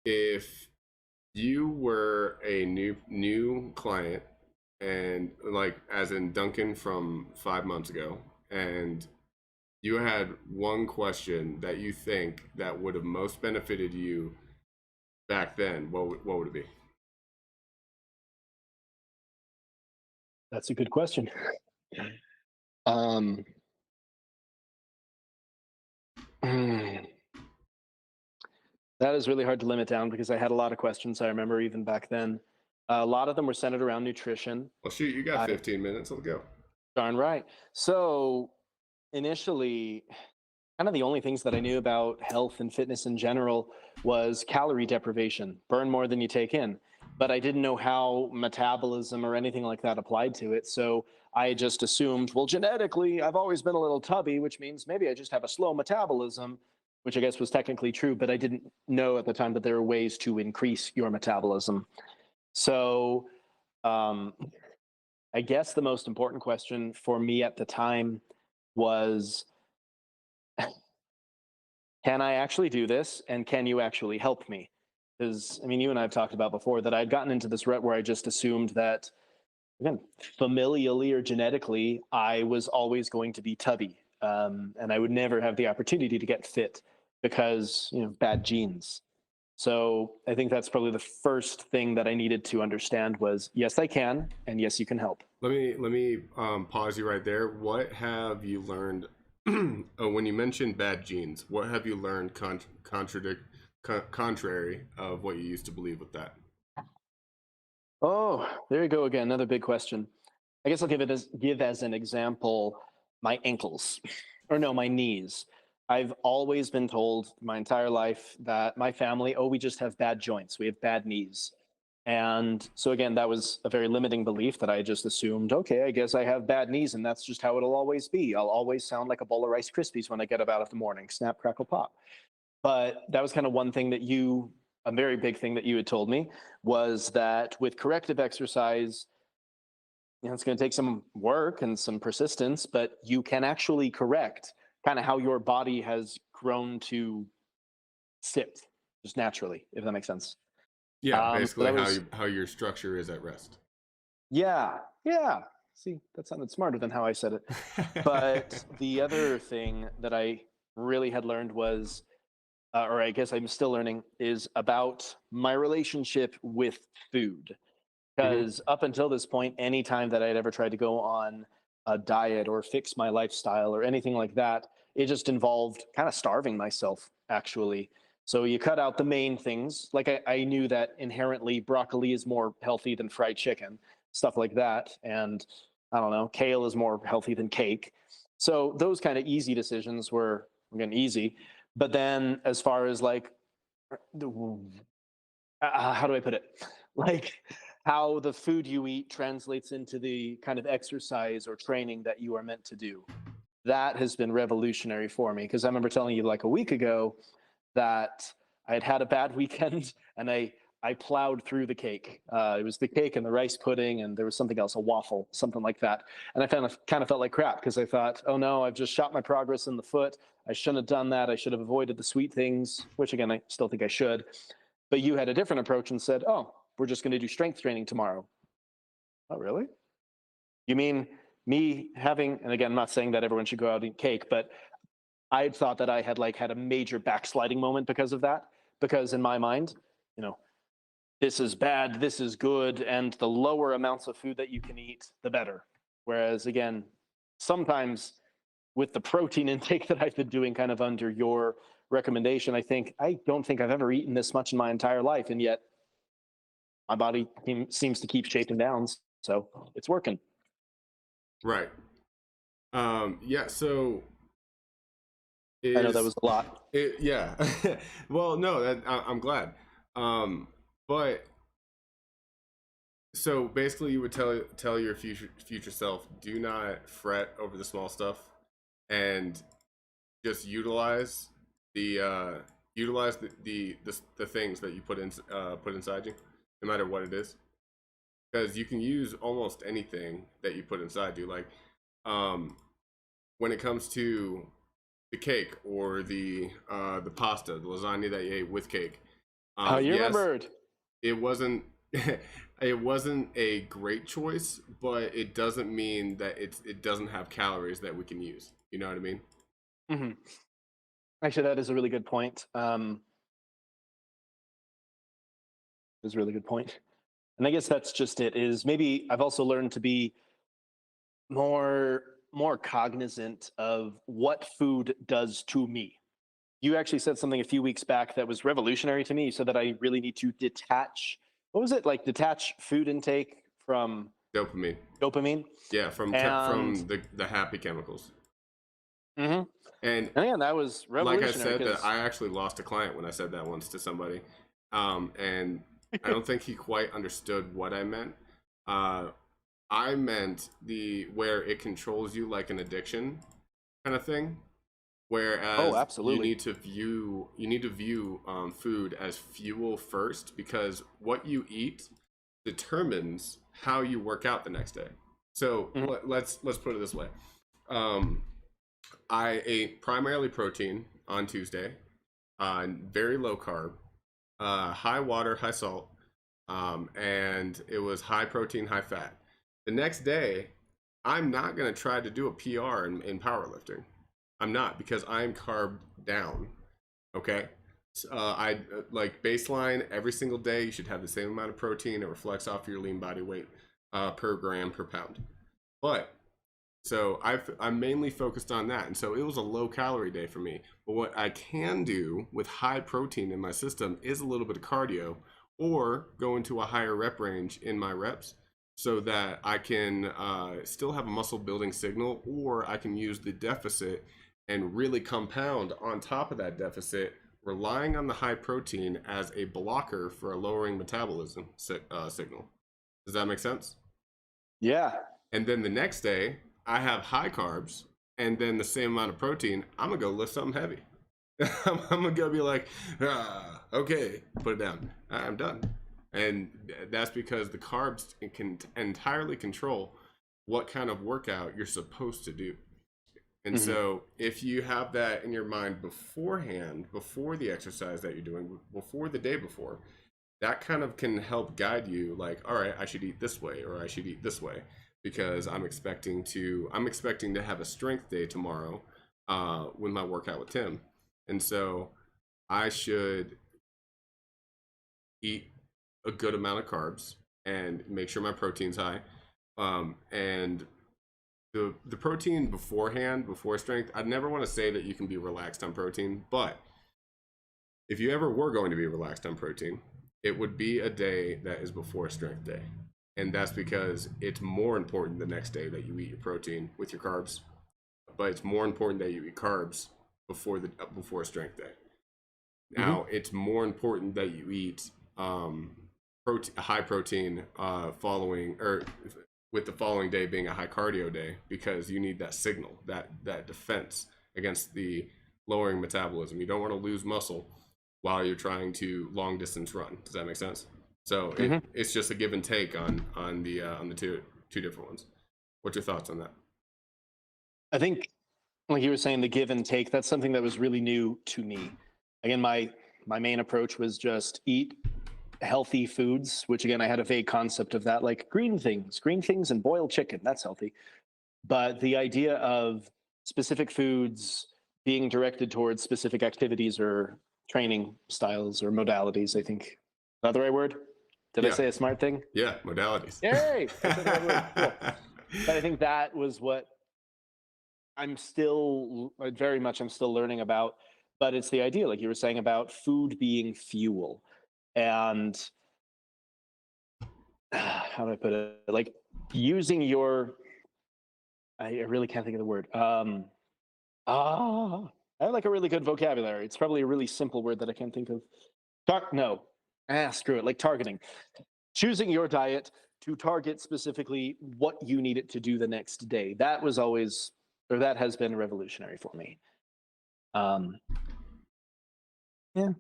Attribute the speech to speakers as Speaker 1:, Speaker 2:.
Speaker 1: if you were a new client, and like as in Duncan from 5 months ago, and you had one question that you think that would have most benefited you back then, what would it be?
Speaker 2: That's a good question. Um, that is really hard to limit down because I had a lot of questions. I remember even back then. A lot of them were centered around nutrition.
Speaker 1: Well, shoot, you got
Speaker 2: I
Speaker 1: 15 minutes. Let's go.
Speaker 2: darn right. So initially, kind of the only things that I knew about health and fitness in general was calorie deprivation, burn more than you take in. But I didn't know how metabolism or anything like that applied to it. So I just assumed, well, genetically, I've always been a little tubby, which means maybe I just have a slow metabolism, which I guess was technically true. But I didn't know at the time that there are ways to increase your metabolism. So um, I guess the most important question for me at the time was, can I actually do this? And can you actually help me? Because, I mean, you and I have talked about before that I'd gotten into this rut where I just assumed that, again, familially or genetically, I was always going to be tubby. And I would never have the opportunity to get fit because, bad genes. So I think that's probably the first thing that I needed to understand was, yes, I can, and yes, you can help.
Speaker 1: Let me pause you right there. What have you learned when you mentioned bad genes? What have you learned contrary of what you used to believe with that?
Speaker 2: Oh, there you go again. Another big question. I guess I'll give as an example my ankles, or no, my knees. I've always been told my entire life that my family, oh, we just have bad joints. We have bad knees. And so again, that was a very limiting belief that I just assumed, okay, I guess I have bad knees and that's just how it'll always be. I'll always sound like a bowl of Rice Krispies when I get up out of the morning, snap, crackle, pop. But that was kind of one thing that a very big thing that you had told me was that with corrective exercise, it's going to take some work and some persistence, but you can actually correct kind of how your body has grown to sit just naturally, if that makes sense.
Speaker 1: Yeah,
Speaker 2: So
Speaker 1: basically
Speaker 2: that was,
Speaker 1: how your structure is at rest.
Speaker 2: yeah, yeah. See, that sounded smarter than how I said it. But the other thing that I really had learned was, or I guess I'm still learning, is about my relationship with food.
Speaker 1: Hmm.
Speaker 2: Because up until this point, anytime that I'd ever tried to go on a diet or fix my lifestyle or anything like that, it just involved kind of starving myself, actually. So you cut out the main things. Like I knew that inherently broccoli is more healthy than fried chicken, stuff like that. And I don't know, kale is more healthy than cake. So those kind of easy decisions were, again, easy. But then as far as like, how do I put it? Like how the food you eat translates into the kind of exercise or training that you are meant to do. That has been revolutionary for me because I remember telling you like a week ago that I had had a bad weekend and I plowed through the cake. It was the cake and the rice pudding, and there was something else, a waffle, something like that. And I kind of felt like crap because I thought, oh no, I've just shot my progress in the foot. I shouldn't have done that. I should have avoided the sweet things, which again, I still think I should. But you had a different approach and said, oh, we're just going to do strength training tomorrow. Oh, really? You mean me having, and again, I'm not saying that everyone should go out and eat cake, but I had thought that I had like had a major backsliding moment because of that. Because in my mind, you know, this is bad, this is good, and the lower amounts of food that you can eat, the better. Whereas again, sometimes with the protein intake that I've been doing kind of under your recommendation, I don't think I've ever eaten this much in my entire life. And yet my body seems to keep shaping down. So it's working.
Speaker 1: Right. Yeah. So
Speaker 2: I know that
Speaker 1: is
Speaker 2: was a lot.
Speaker 1: it? Yeah. Well, no. I'm glad. Um, but so basically, you would tell your future self, do not fret over the small stuff, and just the utilize the things that you put inside you, no matter what it is, because you can use almost anything that you put inside you. Like, um, when it comes to the cake or the pasta, the lasagna that you ate with cake,
Speaker 2: Oh, you
Speaker 1: Yes,
Speaker 2: remembered.
Speaker 1: it wasn't it wasn't a great choice, but it doesn't mean that it doesn't have calories that we can use. You know what I mean?
Speaker 2: Hmm. Actually, that is a really good point. Is a really good point. And I guess that's just it. Is maybe I've also learned to be more cognizant of what food does to me. You actually said something a few weeks back that was revolutionary to me, so that I really need to detach. What was it like? Detach food intake from
Speaker 1: Dopamine.
Speaker 2: dopamine.
Speaker 1: Yeah,
Speaker 2: And
Speaker 1: from the happy chemicals.
Speaker 2: hmm
Speaker 1: And
Speaker 2: and again, that was
Speaker 1: like I
Speaker 2: revolutionary
Speaker 1: said, that
Speaker 2: because
Speaker 1: I actually lost a client when I said that once to somebody, and I don't think he quite understood what I meant. Uh, I meant the where it controls you like an addiction kind of thing.
Speaker 2: oh,
Speaker 1: Whereas
Speaker 2: absolutely.
Speaker 1: you need to view food as fuel first, because what you eat determines how you work out the next day. So
Speaker 2: Mhm.
Speaker 1: let's put it this way. Um, I ate primarily protein on Tuesday, very low carb, high water, high salt, and it was high protein, high fat. The next day, I'm not going to try to do a PR in powerlifting. I'm not, because I'm carb down. Okay. I like baseline every single day. You should have the same amount of protein. It reflects off your lean body weight per gram per pound. But so I'm mainly focused on that. And so it was a low calorie day for me. But what I can do with high protein in my system is a little bit of cardio, or go into a higher rep range in my reps, so that I can still have a muscle building signal, or I can use the deficit and really compound on top of that deficit, relying on the high protein as a blocker for a lowering metabolism signal. Does that make sense?
Speaker 2: Yeah.
Speaker 1: And then the next day, I have high carbs and then the same amount of protein. I'm gonna go lift something heavy. I'm gonna go be like, okay, put it down. I'm done. And that's because the carbs can entirely control what kind of workout you're supposed to do. And
Speaker 2: Hmm.
Speaker 1: so, if you have that in your mind beforehand, before the exercise that you're doing, before the day before, that kind of can help guide you, like, all right, I should eat this way, or I should eat this way, because I'm expecting to have a strength day tomorrow with my workout with Tim. And so I should eat a good amount of carbs and make sure my protein's high. And the protein beforehand, before strength, I'd never want to say that you can be relaxed on protein, but if you ever were going to be relaxed on protein, it would be a day that is before strength day. And that's because it's more important the next day that you eat your protein with your carbs, but it's more important that you eat carbs before strength day.
Speaker 2: Hmm.
Speaker 1: Now, it's more important that you eat high protein following, or with the following day being a high cardio day, because you need that signal, that defense against the lowering metabolism. You don't want to lose muscle while you're trying to long distance run. Does that make sense? So
Speaker 2: Hmm.
Speaker 1: it's just a give and take on the two different ones. What's your thoughts on that?
Speaker 2: I think, like you were saying, the give and take, that's something that was really new to me. Again, my main approach was just eat healthy foods, which again, I had a vague concept of that, like green things and boiled chicken, that's healthy. But the idea of specific foods being directed towards specific activities or training styles or modalities, I think, is that the right word? Did I
Speaker 1: Yeah,
Speaker 2: say a smart thing?
Speaker 1: yeah, modalities.
Speaker 2: Yay! I said the right word. Cool. But I think that was what I'm still very much I'm still learning about. But it's the idea, like you were saying, about food being fuel. And how do I put it? Like using your, I really can't think of the word. I have like a really good vocabulary. It's probably a really simple word that I can't think of. No. Screw it. Like targeting. Choosing your diet to target specifically what you need it to do the next day. That was always, or that has been revolutionary for me. Um, yeah.